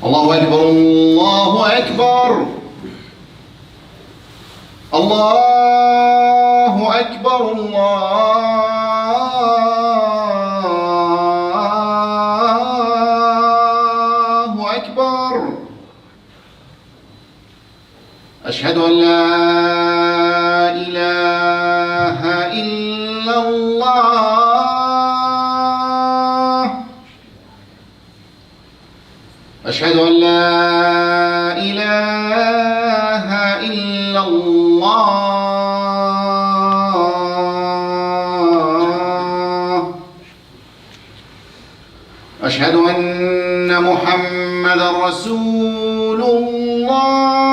الله أكبر الله أكبر الله أكبر الله أكبر أشهد أن لا إله إلا الله أشهد أن لا إله إلا الله أشهد أن محمدا رسول الله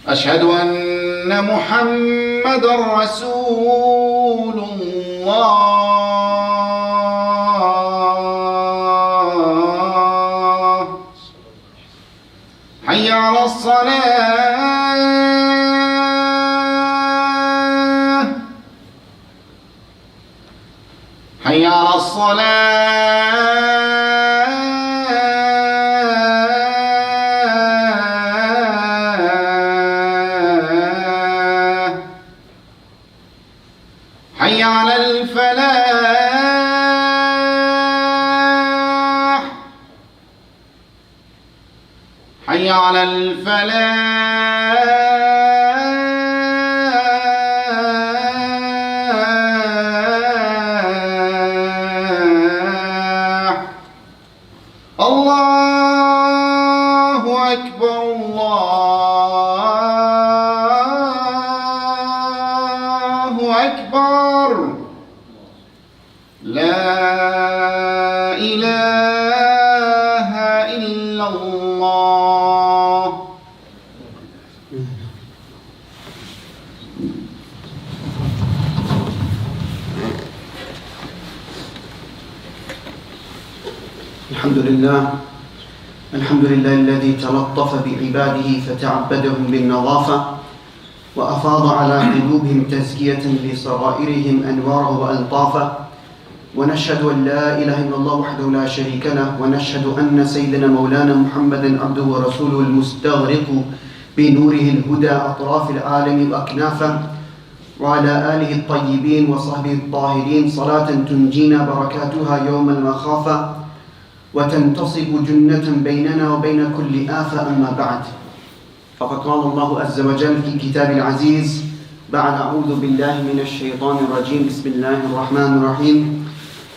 أشهد أن محمدا رسول الله حي على الصلاة حي على الصلاة حي على الفلاح حي على الفلاح الله أكبر الله أكبر لا إله إلا الله الحمد لله الذي تلطف بعباده فتعبدهم بالنظافة وأفاض على قلوبهم تزكية لصغائرهم أنواره وألطافه ونشهد أن لا إله إلا الله وحده لا شريك له ونشهد أن سيدنا مولانا محمدا عبده ورسوله المستغرق بنوره الهدى أطراف العالم وأكنافه وعلى آله الطيبين وصحبه الطاهرين صلاة تنجينا بركاتها يوم المخافة وتنتصب جنة بيننا وبين كل آفة. أما بعد، فقد قال الله عز وجل في كتاب العزيز بعد أعوذ بالله من الشيطان الرجيم بسم الله الرحمن الرحيم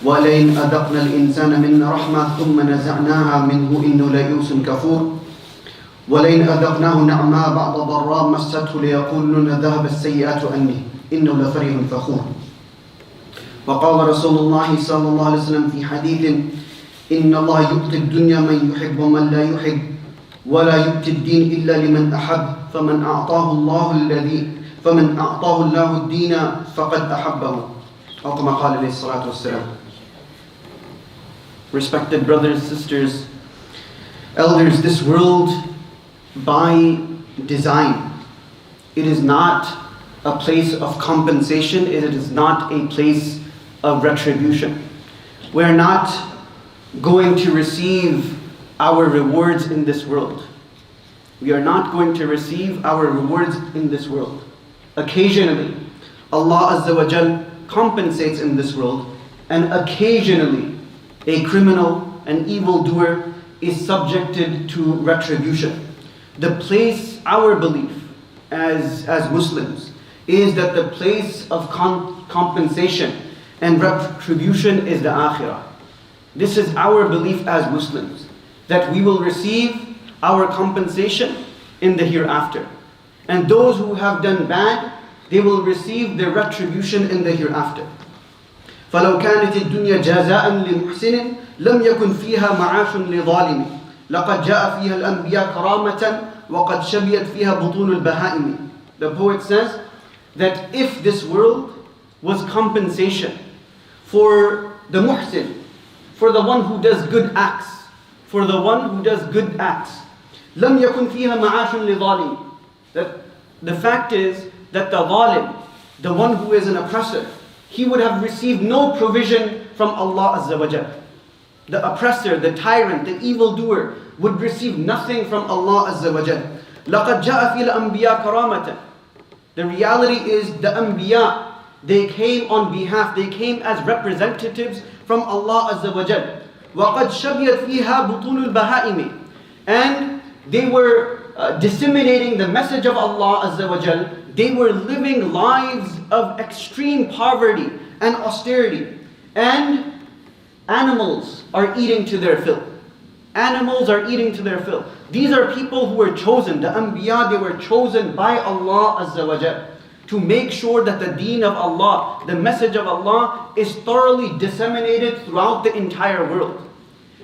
ولئن أذقنا الإنسان منا رحمة ثم نزعناها منه إنه ليئوس كفور ولئن أذقناه نعماء بعد ضراء مسته ليقولن ذهب السيئات عني إنه لفرح فخور. وقال رسول الله صلى الله عليه وسلم في حديث إن الله يؤتي الدنيا من يحب ومن لا يحب ولا يؤتي الدين إلا لمن أحب فمن أعطاه الله الدين فقد أحبه أو كما قال عليه الصلاة والسلام. Respected brothers, sisters, elders, this world by design, it is not a place of compensation, it is not a place of retribution. We're not going to receive our rewards in this world. We are not going to receive our rewards in this world. Occasionally, Allah Azza wa Jal compensates in this world, and occasionally a criminal, an evildoer is subjected to retribution. The place, our belief as Muslims, is that the place of compensation and retribution is the akhirah. This is our belief as Muslims, that we will receive our compensation in the hereafter. And those who have done bad, they will receive their retribution in the hereafter. فَلَوْ كَانَتِ الدُّنْيَا جَزَاءً لِمُحْسِنٍ لَمْ يَكُنْ فِيهَا مَعَاشٌ لِظَالِمٍ لَقَدْ جَاءَ فِيهَا الْأَنْبِيَاءُ كَرَامَةً وَقَدْ شَبِيَتْ فِيهَا بُطُونُ الْبَهَائِمِ. The poet says that if this world was compensation for the muhsin, for the one who does good acts, for the one who does good acts, لَمْ يَكُنْ فِيهَا مَعَاشٌ لِظَالِمٍ. That the fact is that the zalim, the one who is an oppressor, he would have received no provision from Allah Azza wa Jal. The oppressor, the tyrant, the evildoer would receive nothing from Allah Azza wa Jal. لَقَدْ جَاءَ فِي الْأَنْبِيَاءِ كَرَامَةً. The reality is the Anbiya, they came on behalf, they came as representatives from Allah Azza wa Jal. وَقَدْ شَبِيَتْ فِيهَا بُطُونُ الْبَهَائِمِ. And they were disseminating the message of Allah Azza wa Jal. They were living lives of extreme poverty and austerity. And animals are eating to their fill. Animals are eating to their fill. These are people who were chosen. The Anbiya, they were chosen by Allah Azza wa Jal to make sure that the deen of Allah, the message of Allah, is thoroughly disseminated throughout the entire world.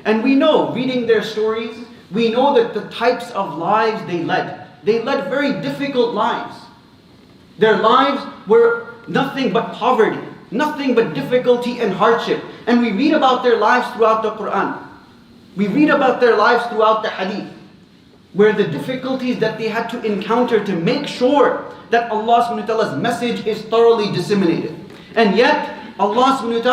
And we know, reading their stories, we know that the types of lives they led. They led very difficult lives. Their lives were nothing but poverty, nothing but difficulty and hardship. And we read about their lives throughout the Quran. We read about their lives throughout the Hadith, where the difficulties that they had to encounter to make sure that Allah subhanahu wa ta'ala's message is thoroughly disseminated. And yet, Allah subhanahu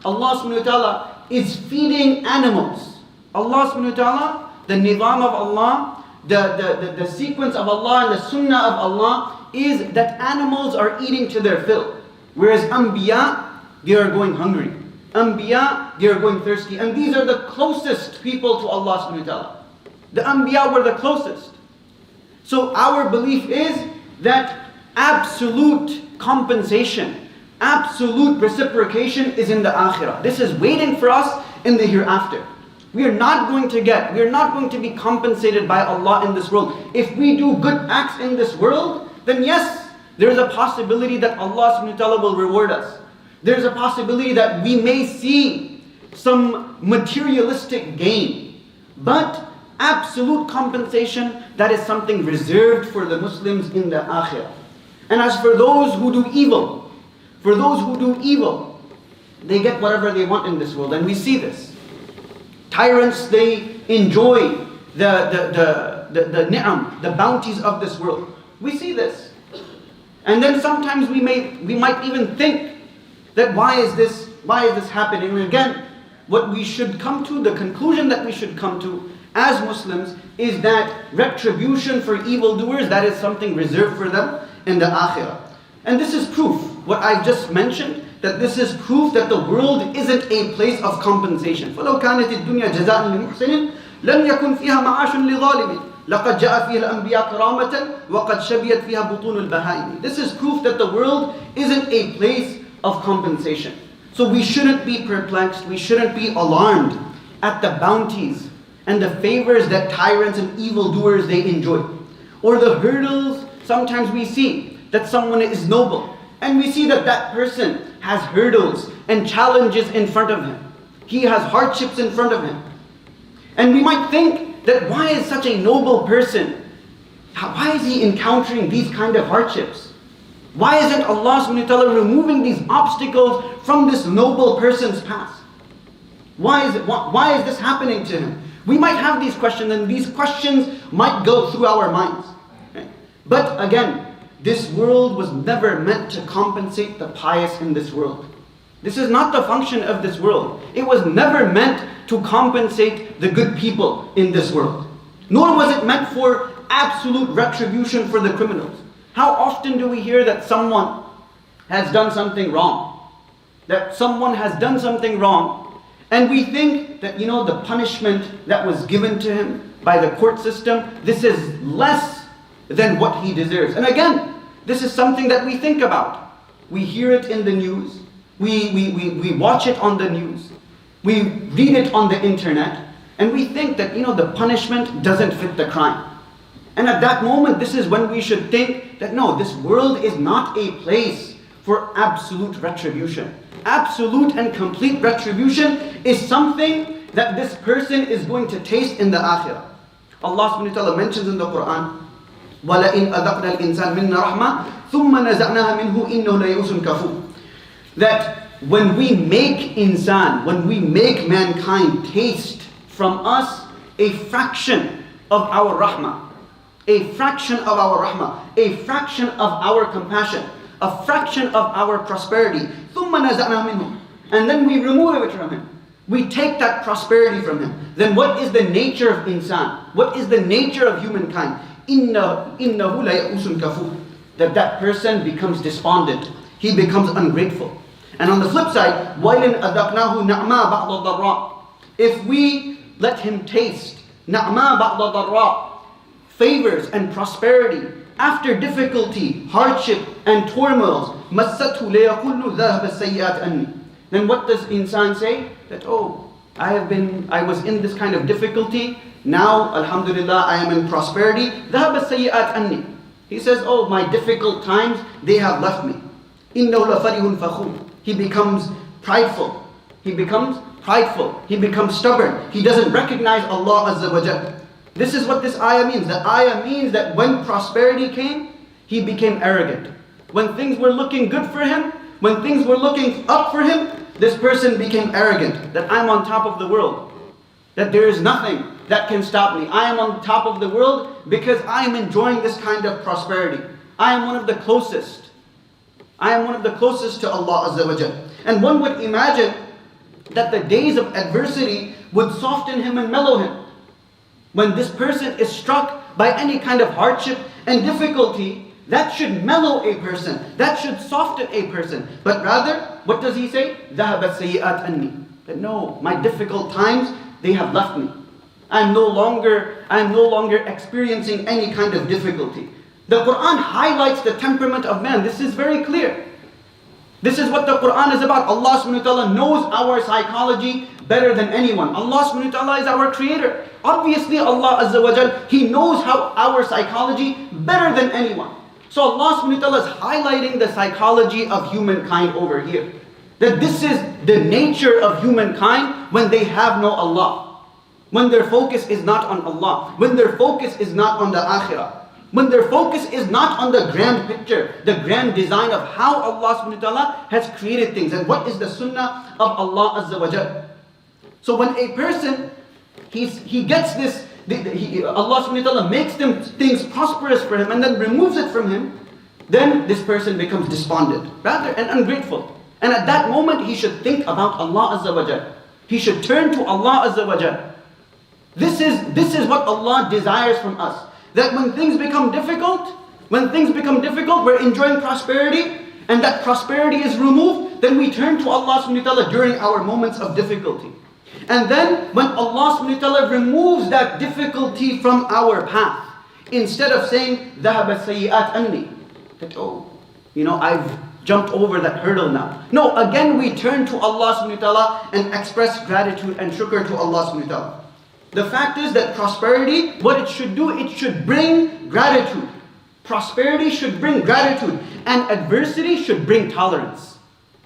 wa ta'ala is feeding animals. Allah subhanahu wa ta'ala, the nizam of Allah, the sequence of Allah and the sunnah of Allah is that animals are eating to their fill. Whereas Anbiya, they are going hungry. Anbiya, they are going thirsty. And these are the closest people to Allah subhanahu wa ta'ala. The Anbiya were the closest. So our belief is that absolute compensation, absolute reciprocation is in the akhirah. This is waiting for us in the hereafter. We are not going to be compensated by Allah in this world. If we do good acts in this world, then yes, there is a possibility that Allah subhanahu wa ta'ala will reward us. There is a possibility that we may see some materialistic gain. But absolute compensation, that is something reserved for the Muslims in the akhirah. And as for those who do evil, they get whatever they want in this world. And we see this. Tyrants, they enjoy the ni'am, the bounties of this world. We see this. And then sometimes we might even think that why is this happening? And again, what we should come to, the conclusion that we should come to as Muslims is that retribution for evildoers, that is something reserved for them in the akhirah. And this is proof, what I've just mentioned, that this is proof that the world isn't a place of compensation. فَلَوْ كَانَتِ الدُّنْيَا جَزَاءً لِمُحْسِنٍ لَمْ يَكُنْ فِيهَا مَعَاشٌ لِظَالِمٍ لَقَدْ جَاءَ فِيهَا الْأَنْبِيَاءُ كَرَامَةً وَقَدْ شَبِيَتْ فِيهَا بُطُونُ الْبَهَائِمِ. This is proof that the world isn't a place of compensation. So we shouldn't be perplexed, we shouldn't be alarmed at the bounties and the favors that tyrants and evildoers they enjoy. Or the hurdles, sometimes we see that someone is noble, and we see that that person has hurdles and challenges in front of him. He has hardships in front of him. And we might think that why is such a noble person, why is he encountering these kind of hardships? Why isn't Allah subhanahu wa ta'ala removing these obstacles from this noble person's path? Why is this happening to him? We might have these questions, and these questions might go through our minds. Right? But again, this world was never meant to compensate the pious in this world. This is not the function of this world. It was never meant to compensate the good people in this world. Nor was it meant for absolute retribution for the criminals. How often do we hear that someone has done something wrong? That someone has done something wrong, and we think that, the punishment that was given to him by the court system, this is less than what he deserves. And again, this is something that we think about. We hear it in the news. We watch it on the news. We read it on the internet. And we think that, the punishment doesn't fit the crime. And at that moment, this is when we should think that no, this world is not a place for absolute retribution. Absolute and complete retribution is something that this person is going to taste in the akhirah. Allah subhanahu wa ta'ala mentions in the Quran, وَلَئِنْ أَذَقْنَا الْإِنسَانَ مِنَّا رَحْمَةً ثُمَّ نَزَعْنَاهَا مِنْهُ إِنَّهُ لَيَئُوسٌ كَفُورٌ. That when we make insan, when we make mankind taste from us a fraction of our rahmah, a fraction of our rahmah, a fraction of our compassion, a fraction of our prosperity, ثُمَّ نَزَعْنَاهَا مِنْهُ. and then we remove it from him. We take that prosperity from him. Then what is the nature of insan? What is the nature of humankind? إِنَّهُ لَيَأُسٌ كَفُورٌ. That person becomes despondent. He becomes ungrateful. And on the flip side, وَإِنْ أَذَقْنَاهُ نَعْمَا بَعْضَ الضَّرَّاءِ. If we let him taste نَعْمَا بَعْضَ الضَّرَّاءِ, favors and prosperity after difficulty, hardship and turmoils, مَسَّتْهُ لَيَقُلُّ ذَهَبَ السَّيِّئَاتِ أَنِّي. Then what does insan say? That, oh, I was in this kind of difficulty. Now, alhamdulillah, I am in prosperity. ذَهَبَ السَّيِّئَاتِ أَنِّي. He says, oh, my difficult times, they have left me. إِنَّهُ لَفَرِحٌ فَخُورٌ. He becomes prideful. He becomes stubborn. He doesn't recognize Allah Azza wa Jal. This is what this ayah means. The ayah means that when prosperity came, he became arrogant. When things were looking good for him, when things were looking up for him, this person became arrogant. That I'm on top of the world. That there is nothing that can stop me. I am on top of the world because I am enjoying this kind of prosperity. I am one of the closest. I am one of the closest to Allah Azza wa Jal. And one would imagine that the days of adversity would soften him and mellow him. When this person is struck by any kind of hardship and difficulty, that should mellow a person. That should soften a person. But rather, what does he say? ذَهَبَ السَّيِّئَاتِ أَنِّي. That no, my difficult times, they have left me. I am no longer experiencing any kind of difficulty. The Quran highlights the temperament of man. This is very clear. This is what the Quran is about. Allah subhanahu wa ta'ala knows our psychology better than anyone. Allah subhanahu wa ta'ala is our creator. Obviously Allah Azza wa Jal, He knows how our psychology better than anyone. So Allah subhanahu wa ta'ala is highlighting the psychology of humankind over here. That this is the nature of humankind when they have no Allah. When their focus is not on Allah. When their focus is not on the akhirah. When their focus is not on the grand picture, the grand design of how Allah subhanahu wa ta'ala has created things and what is the sunnah of Allah Azza wa Jal. So when a person, he gets this, Allah subhanahu wa ta'ala makes things prosperous for him and then removes it from him, then this person becomes despondent, rather and ungrateful. And at that moment he should think about Allah Azza wa Jal. He should turn to Allah Azza wa Jal. This is what Allah desires from us. That when things become difficult, we're enjoying prosperity, and that prosperity is removed, then we turn to Allah subhanahu wa ta'ala during our moments of difficulty. And then when Allah subhanahu wa ta'ala removes that difficulty from our path, instead of saying, ذَهَبَ السَّيِّئَاتِ أَنِّي, that, oh, I've jumped over that hurdle now. No, again we turn to Allah subhanahu wa ta'ala and express gratitude and shukr to Allah subhanahu wa ta'ala. The fact is that prosperity, what it should do, it should bring gratitude. Prosperity should bring gratitude. And adversity should bring tolerance.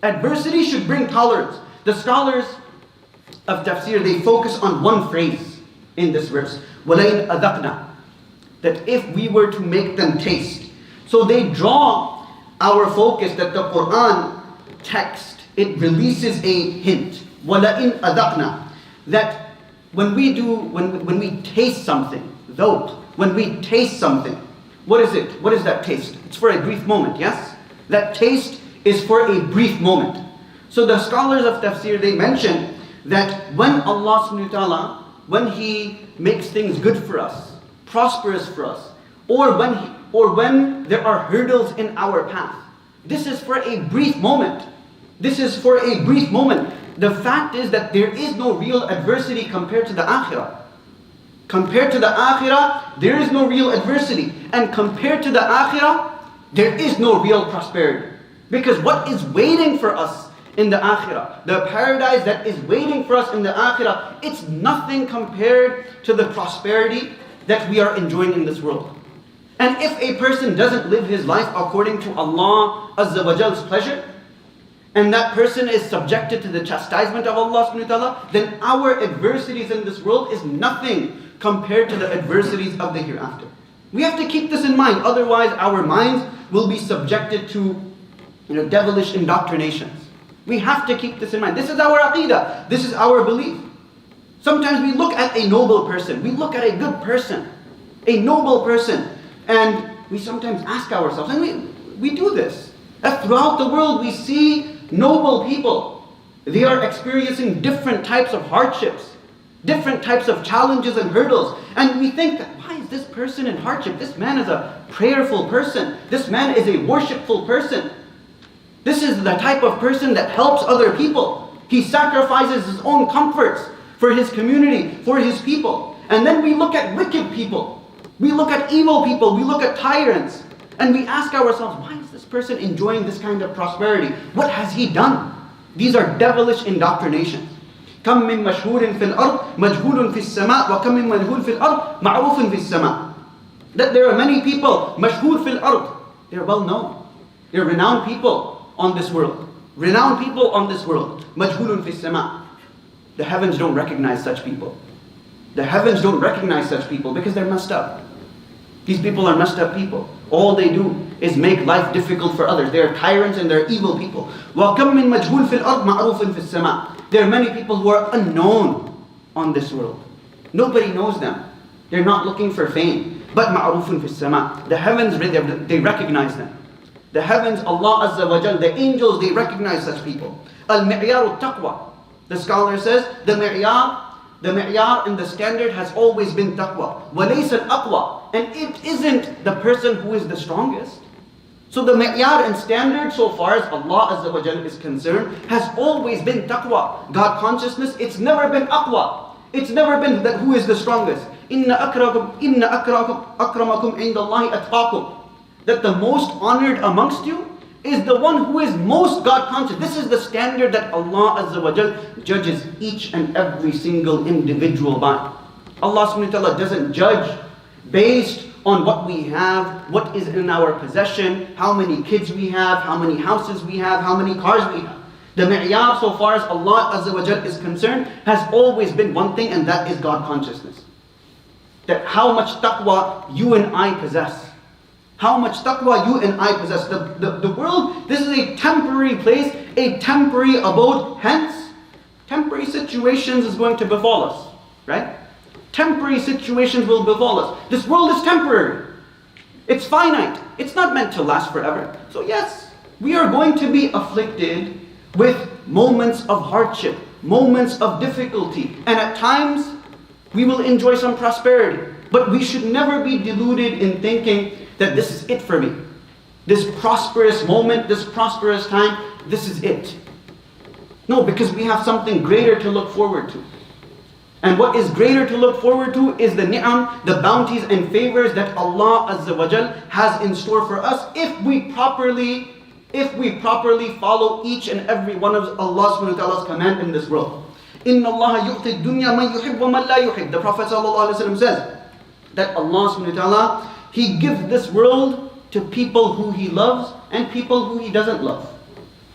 Adversity should bring tolerance. The scholars of tafsir, they focus on one phrase in this verse. وَلَئِنْ أَذَقْنَا. That if we were to make them taste. So they draw our focus that the Quran text, it releases a hint. وَلَئِنْ أَذَقْنَا. That when we taste something, when we taste something, what is it? What is that taste? It's for a brief moment, yes? That taste is for a brief moment. So the scholars of tafsir, they mention that when Allah subhanahu wa ta'ala, when He makes things good for us, prosperous for us, or when there are hurdles in our path, this is for a brief moment. This is for a brief moment. The fact is that there is no real adversity compared to the akhirah. Compared to the akhirah, there is no real adversity. And compared to the akhirah, there is no real prosperity. Because what is waiting for us in the akhirah, the paradise that is waiting for us in the akhirah, it's nothing compared to the prosperity that we are enjoying in this world. And if a person doesn't live his life according to Allah Azza wa Jal's pleasure, and that person is subjected to the chastisement of Allah subhanahu wa ta'ala, then our adversities in this world is nothing compared to the adversities of the hereafter. We have to keep this in mind, otherwise our minds will be subjected to devilish indoctrinations. We have to keep this in mind. This is our aqidah, this is our belief. Sometimes we look at a noble person, we look at a good person, a noble person, and we sometimes ask ourselves, and we do this, that throughout the world we see noble people. They are experiencing different types of hardships, different types of challenges and hurdles. And we think that, why is this person in hardship? This man is a prayerful person. This man is a worshipful person. This is the type of person that helps other people. He sacrifices his own comforts for his community, for his people. And then we look at wicked people. We look at evil people. We look at tyrants. And we ask ourselves, why is this person enjoying this kind of prosperity? What has he done? These are devilish indoctrinations. كم من مشهور في الأرض مجهول في السماء وكم من مجهول في الأرض معروف في السماء. That there are many people مشهور في الأرض. They're well known. They're renowned people on this world. Renowned people on this world. مجهول في السماء. The heavens don't recognize such people. The heavens don't recognize such people because they're messed up. These people are messed up people. All they do is make life difficult for others. They are tyrants and they're evil people. وَكَمْ مِن مَجْهُولٍ فِي الْأَرْضِ مَعْرُوفٍ فِي السَّمَاءِ. There are many people who are unknown on this world. Nobody knows them. They're not looking for fame. But مَعْرُوفٌ فِي السَّمَاءِ. The heavens, they recognize them. The heavens, Allah Azza wa Jal, the angels, they recognize such people. Al-mi'yar al-taqwa. The scholar says, the mi'yar and the standard has always been taqwa. وَلَيْسَ الْأَقْوَى. And it isn't the person who is the strongest. So the mi'yar and standard, so far as Allah Azza wa Jalla is concerned, has always been taqwa. God consciousness, it's never been aqwa. It's never been that who is the strongest. Inna akramakum indallahi atqakum. That the most honored amongst you is the one who is most God conscious. This is the standard that Allah Azza wa Jalla judges each and every single individual by. Allah subhanahu wa ta'ala doesn't judge based on what we have, what is in our possession, how many kids we have, how many houses we have, how many cars we have. The mi'yar, so far as Allah Azza wa Jal is concerned, has always been one thing, and that is God consciousness. That how much taqwa you and I possess. How much taqwa you and I possess. The world, this is a temporary place, a temporary abode. Hence, temporary situations is going to befall us. Right? Temporary situations will befall us. This world is temporary. It's finite. It's not meant to last forever. So yes, we are going to be afflicted with moments of hardship, moments of difficulty. And at times, we will enjoy some prosperity. But we should never be deluded in thinking that this is it for me. This prosperous moment, this prosperous time, this is it. No, because we have something greater to look forward to. And what is greater to look forward to is the ni'am, the bounties and favors that Allah Azza wa Jal has in store for us if we properly follow each and every one of Allah subhanahu wa ta'ala's command in this world. Inna Allah yu'ti dunya man yuhib wa man la yuhib. The Prophet sallallahu alaihi wasallam says that Allah subhanahu wa ta'ala, He gives this world to people who He loves and people who He doesn't love.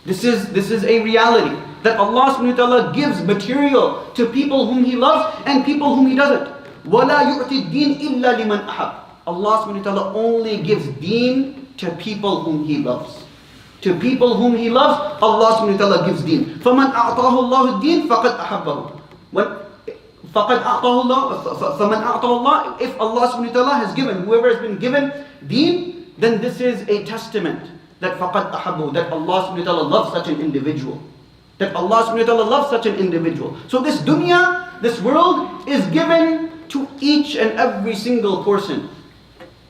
This is a reality. That Allah subhanahu wa ta'ala gives material to people whom He loves and people whom He doesn't. وَلَا يُعْتِ الدِّينِ إِلَّا لِمَنْ أَحَبْ. Allah subhanahu wa ta'ala only gives deen to people whom He loves. To people whom He loves, Allah subhanahu wa ta'ala gives deen. فَمَنْ أَعْطَاهُ اللَّهُ الدِّينِ فَقَدْ أَحَبَّهُ. فَقَدْ أَعْطَاهُ اللَّهُ فَمَنْ أَعْطَاهُ اللَّهُ. If Allah subhanahu wa ta'ala has given, whoever has been given deen, then this is a testament that فَقَدْ أَحَبَّهُ, that Allah subhanahu wa ta'ala loves such an individual. That Allah subhanahu wa ta'ala loves such an individual. So this dunya, this world is given to each and every single person.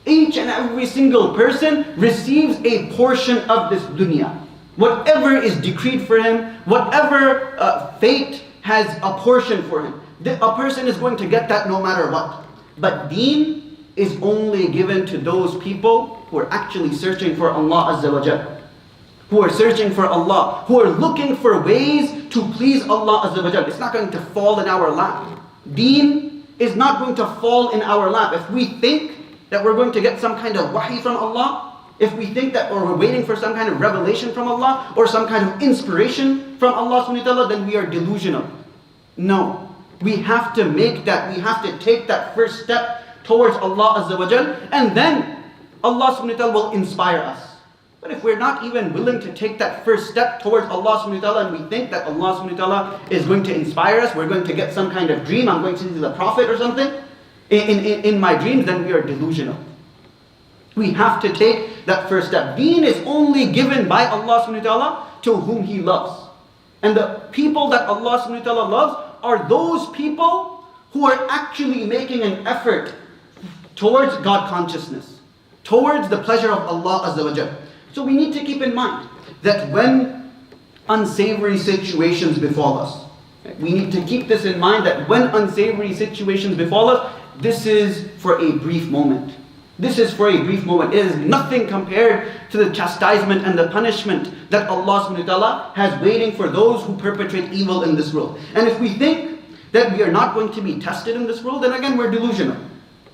Each and every single person receives a portion of this dunya. Whatever is decreed for him, whatever fate has a portion for him, a person is going to get that no matter what. But deen is only given to those people who are actually searching for Allah Azza wa Jalla. Who are searching for Allah, who are looking for ways to please Allah Azza wa Jalla. It's not going to fall in our lap. Deen is not going to fall in our lap. If we think that we're going to get some kind of wahi from Allah, if we think that or we're waiting for some kind of revelation from Allah or some kind of inspiration from Allah subhanahu wa ta'ala, then we are delusional. No. We have to make that, we have to take that first step towards Allah Azza wa Jalla, and then Allah subhanahu wa ta'ala will inspire us. But if we're not even willing to take that first step towards Allah subhanahu wa ta'ala, and we think that Allah subhanahu wa ta'ala is going to inspire us, we're going to get some kind of dream, I'm going to see the Prophet or something in my dreams, then we are delusional. We have to take that first step. Deen is only given by Allah subhanahu wa ta'ala to whom He loves. And the people that Allah subhanahu wa ta'ala loves are those people who are actually making an effort towards God consciousness, towards the pleasure of Allah Azza wa Jal. So we need to keep in mind that when unsavory situations befall us, we need to keep this in mind, that when unsavory situations befall us, this is for a brief moment. This is for a brief moment. It is nothing compared to the chastisement and the punishment that Allah subhanahu wa ta'ala has waiting for those who perpetrate evil in this world. And if we think that we are not going to be tested in this world, then again we're delusional.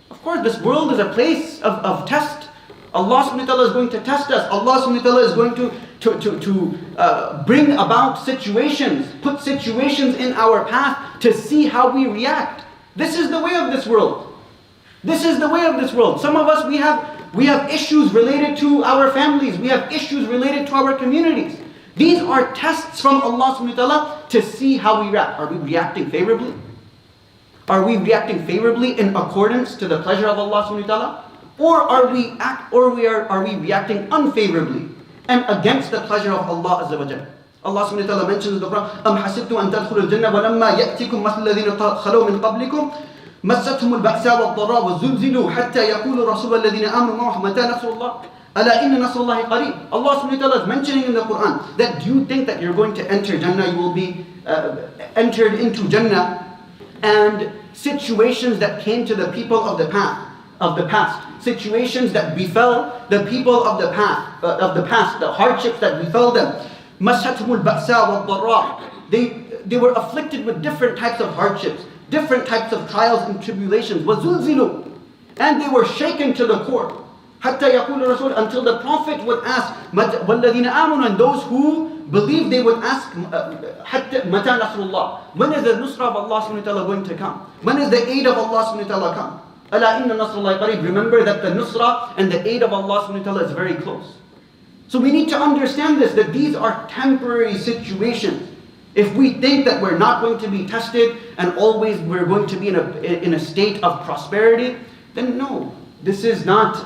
Of course, this world is a place of test. Allah subhanahu wa ta'ala is going to test us. Allah subhanahu wa ta'ala is going to bring about situations, put situations in our path to see how we react. This is the way of this world. This is the way of this world. Some of us, we have issues related to our families. We have issues related to our communities. These are tests from Allah subhanahu wa ta'ala to see how we react. Are we reacting favorably? Are we reacting favorably in accordance to the pleasure of Allah subhanahu wa ta'ala? Or are we reacting unfavorably and against the pleasure of Allah Azza wa Jalla? Allah subhanahu wa ta'ala mentions in the Quran, أَمْ حَسِبْتُمْ أَن تَدْخُلُوا الْجَنَّةَ وَلَمَّا يَأْتِكُمْ مَثْلُ الَّذِينَ خَلَوْا مِنْ قَبْلِكُمْ مَسَّتْهُمُ الْبَأْسَاءُ وَالضَّرَّاءُ وَزُلْزِلُوا حَتَّى يَقُولُ الرَّسُولُ الَّذِينَ آمَنُوا مَعَهُ مَتَى نَصْرُ اللَّهِ أَلَا إِنَّ نَصْرَ اللَّهِ قَرِيبٌ. Allah subhanahu wa ta'ala is mentioning in the Quran that do you think that you're going to enter Jannah, you will be entered into Jannah, and situations that came to the people of the past, situations that befell the people of the past, the hardships that befell them. مَسَّتْهُمُ الْبَأْسَاءُ وَالضَّرَّاءُ. They were afflicted with different types of hardships, different types of trials and tribulations. وَزُلْزِلُوا. And they were shaken to the core. حَتَّى يَقُولُ الرَّسُولُ. Until the Prophet would ask, وَالَّذِينَ آمَنُوا. And those who believed, they would ask, مَتَى نَصْرُ اللَّهِ. When is the nusra of Allah subhanahu wa ta'ala going to come? When is the aid of Allah subhanahu wa ta'ala come? أَلَا إِنَّ نَصْرَ اللَّهِ قَرِيبٌ. Remember that the nusra and the aid of Allah subhanahu wa ta'ala is very close. So we need to understand this, that these are temporary situations. If we think that we're not going to be tested and always we're going to be in a state of prosperity, then no, this is not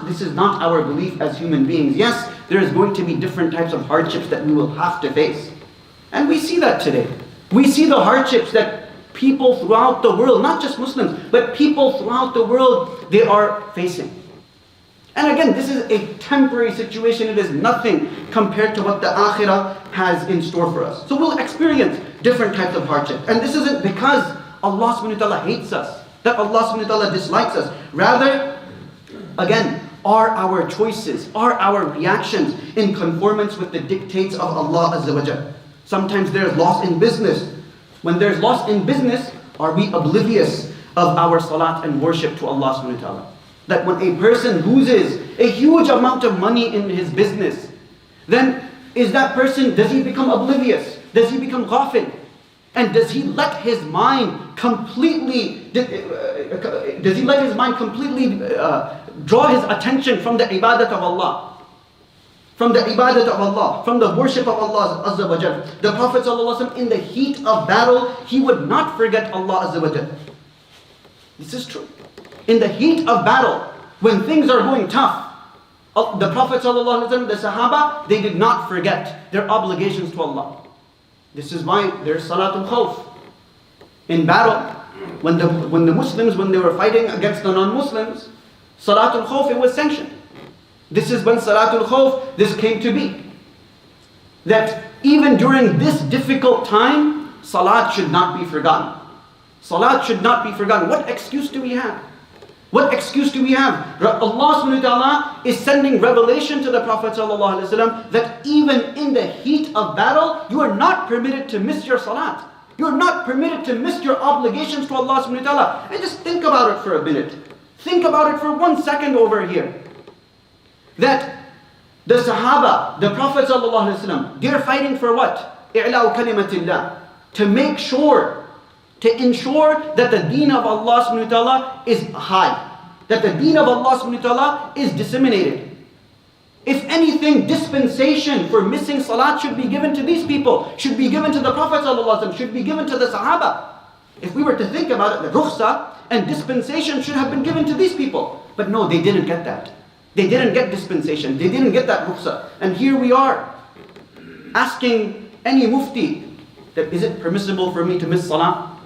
our belief as human beings. Yes, there is going to be different types of hardships that we will have to face. And we see that today. We see the hardships that people throughout the world, not just Muslims, but people throughout the world, they are facing. And again, this is a temporary situation. It is nothing compared to what the akhirah has in store for us. So we'll experience different types of hardship. And this isn't because Allah subhanahu wa ta'ala hates us, that Allah subhanahu wa ta'ala dislikes us. Rather, again, are our choices, are our reactions in conformance with the dictates of Allah Azza wa Jal. Sometimes there's loss in business. When there's loss in business, are we oblivious of our salat and worship to Allah subhanahu wa ta'ala? That when a person loses a huge amount of money in his business, then does he become oblivious? Does he become ghafil? And does he let his mind completely draw his attention from the ibadat of Allah? From the ibadat of Allah, from the worship of Allah Azza wa Jal. The Prophet ﷺ, in the heat of battle, he would not forget Allah Azza wa Jal. This is true. In the heat of battle, when things are going tough, the Prophet ﷺ, the Sahaba, they did not forget their obligations to Allah. This is why there's Salatul Khawf. In battle, when the Muslims, when they were fighting against the non-Muslims, Salatul Khawf, it was sanctioned. This is when Salatul Khawf, this came to be. That even during this difficult time, Salat should not be forgotten. Salat should not be forgotten. What excuse do we have? What excuse do we have? Allah subhanahu wa ta'ala is sending revelation to the Prophet sallallahu alaihi wasallam that even in the heat of battle, you are not permitted to miss your salat. You are not permitted to miss your obligations to Allah subhanahu wa ta'ala. And just think about it for a minute. Think about it for 1 second over here. That the Sahaba, the Prophet sallallahu alaihi wasallam, they're fighting for what? إِعْلَاءُ كَلِمَةِ اللَّهِ. To make sure, to ensure that the deen of Allah subhanahu wa ta'ala is high. That the deen of Allah subhanahu wa ta'ala is disseminated. If anything, dispensation for missing salat should be given to these people, should be given to the Prophet sallallahu alaihi wasallam, should be given to the Sahaba. If we were to think about it, the rukhsa and dispensation should have been given to these people. But no, they didn't get that. They didn't get dispensation. They didn't get that rukhsa. And here we are, asking any mufti, that is it permissible for me to miss Salah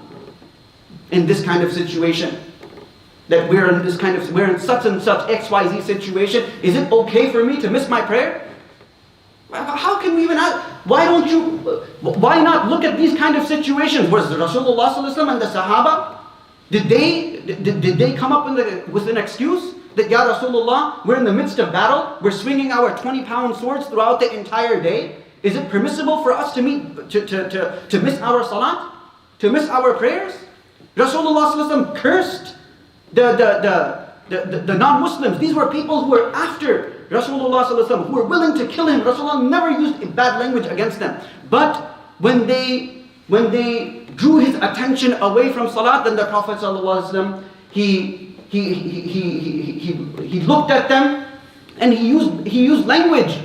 in this kind of situation? That we're in such and such XYZ situation. Is it okay for me to miss my prayer? How can we even ask? Why not look at these kind of situations? Was Rasulullah ﷺ and the Sahaba, did they come up with an excuse? That, Ya Rasulullah, we're in the midst of battle, we're swinging our 20-pound swords throughout the entire day. Is it permissible for us to miss our salat? To miss our prayers? Rasulullah ﷺ cursed the non-Muslims. These were people who were after Rasulullah ﷺ, who were willing to kill him. Rasulullah never used bad language against them. But when they drew his attention away from salat, then the Prophet ﷺ, he looked at them and he used language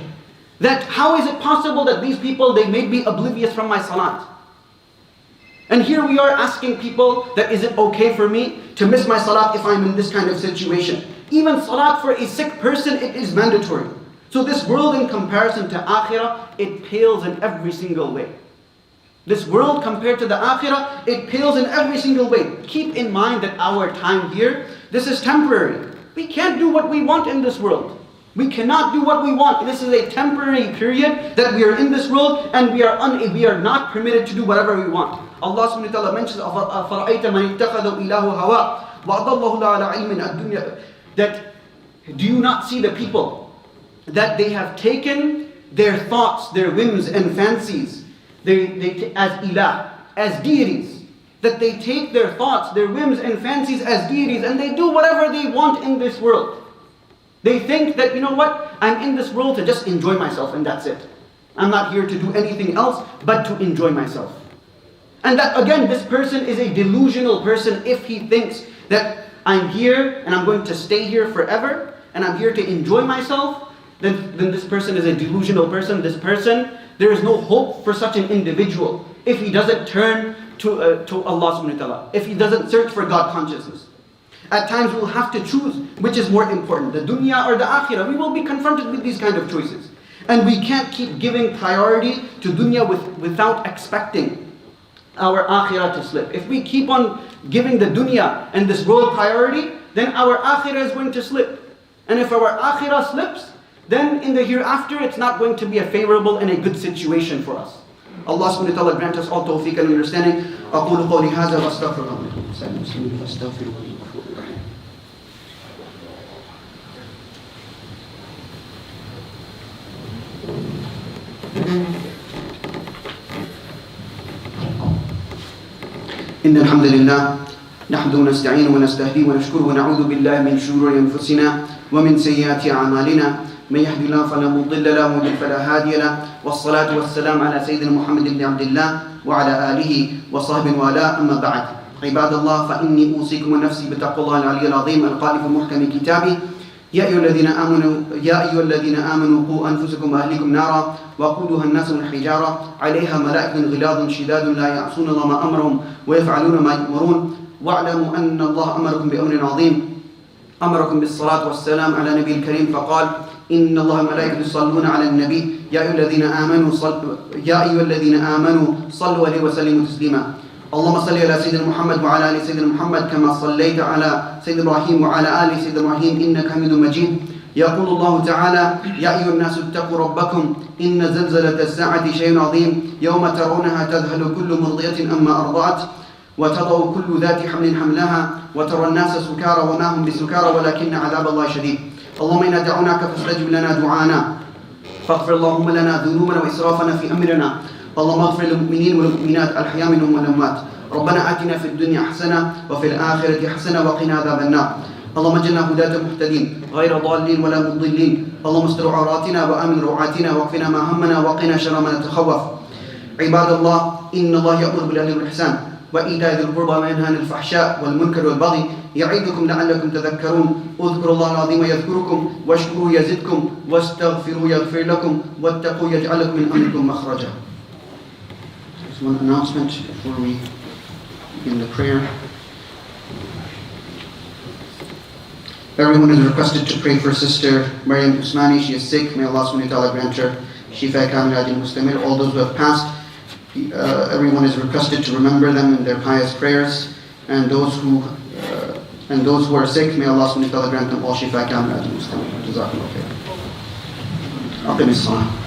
that how is it possible that these people, they may be oblivious from my salat? And here we are asking people that is it okay for me to miss my salat if I'm in this kind of situation? Even salat for a sick person, it is mandatory. So this world in comparison to akhirah, it pales in every single way. This world compared to the akhirah, it pales in every single way. Keep in mind that our time here, this is temporary. We can't do what we want in this world. We cannot do what we want. This is a temporary period that we are in this world, and we are not permitted to do whatever we want. Allah subhanahu wa ta'ala mentions أَفَرَأَيْتَ مَنِ اتَّخَذَ إِلَهُ هَوَاهُ وَأَضَلَّهُ اللَّهُ عَلَى عِلْمٍ الدُّنْيَا. That, do you not see the people that they have taken their thoughts, their whims and fancies, as ilah, as deities, that they take their thoughts, their whims and fancies as deities, and they do whatever they want in this world. They think that, you know what, I'm in this world to just enjoy myself and that's it. I'm not here to do anything else but to enjoy myself. And that again, this person is a delusional person if he thinks that I'm here and I'm going to stay here forever and I'm here to enjoy myself, then this person is a delusional person. This person, there is no hope for such an individual if he doesn't turn to Allah subhanahu wa ta'ala, if he doesn't search for God consciousness. At times we will have to choose which is more important, the dunya or the akhirah. We will be confronted with these kind of choices. And we can't keep giving priority to dunya without expecting our akhirah to slip. If we keep on giving the dunya and this world priority, then our akhirah is going to slip. And if our akhirah slips, then in the hereafter it's not going to be a favorable and a good situation for us. Allah subhanahu wa ta'ala grant us all tawfiq and understanding. أقول قولي هذا وأستغفر الله. إن الحمد لله نحمده ونستعينه ونستهديه ونشكره ونعوذ بالله من شرور أنفسنا ومن سيئات أعمالنا من يهد الله فلا مضل له ومن فلا هادي له والصلاة والسلام على سيدنا محمد بن عبد الله وعلى آله وصحبه والاه أما بعد عباد الله فإني أوصيكم ونفسي بتقوى الله العلي العظيم القائل في محكم كتابه يا أيها الذين آمنوا قوا أنفسكم وأهليكم نارا وقودها الناس والحجارة عليها ملائكة غلاظ شداد لا يعصون الله ما أمرهم ويفعلون ما يؤمرون واعلموا أن الله أمركم بأمر عظيم أمركم بالصلاة والسلام على نبي الكريم فقال إن الله ملائكته يصلون على النبي يا أيها الذين آمنوا صلوا عليه وسلموا تسليما اللهم صل على سيدنا محمد وعلى آل سيدنا محمد كما صليت على سيدنا إبراهيم وعلى آل سيدنا إبراهيم إنك حميد مجيد يقول الله تعالى يا أيها الناس اتقوا ربكم إن زلزلة الساعة شيء عظيم يوم ترونها تذهل كل مرضية أما أرضعت وتضع كل ذات حمل حملها وترى الناس سكارى وما هم بسكارى ولكن عذاب الله شديد اللهم إنا دعوناك فاستجب لنا دعانا فاغفر اللهم لنا ذنوبنا وإسرافنا في أمرنا اللهم اغفر للمؤمنين والمؤمنات الأحياء منهم والأموات ربنا آتنا في الدنيا حسنة وفي الآخرة حسنة وقنا عذاب النار اللهم اجعلنا هداة مهتدين غير ضالين ولا مضلين اللهم استر عوراتنا وآمن روعاتنا واكفنا ما همنا وقنا شر ما نتخوف عباد الله إن الله يأمر بالعدل والإحسان وإيتاء ذي القربى وينهى عن الفحشاء والمنكر والبغي يعظكم لعلكم تذكرون اذكروا الله العظيم يذكركم واشكروه يزدكم واستغفروه يغفر لكم واتقوا يجعل لكم من أمركم مخرجا. There's one announcement before we begin the prayer. Everyone is requested to pray for Sister Maryam Usmani. She is sick. May Allah subhanahu wa ta'ala grant her shifa kamil adil mustamir. All those who have passed, everyone is requested to remember them in their pious prayers, and those who are sick, may Allah subhanahu wa ta'ala grant them all shifa kamila. Jazakumullah khair. أقم الصلاة.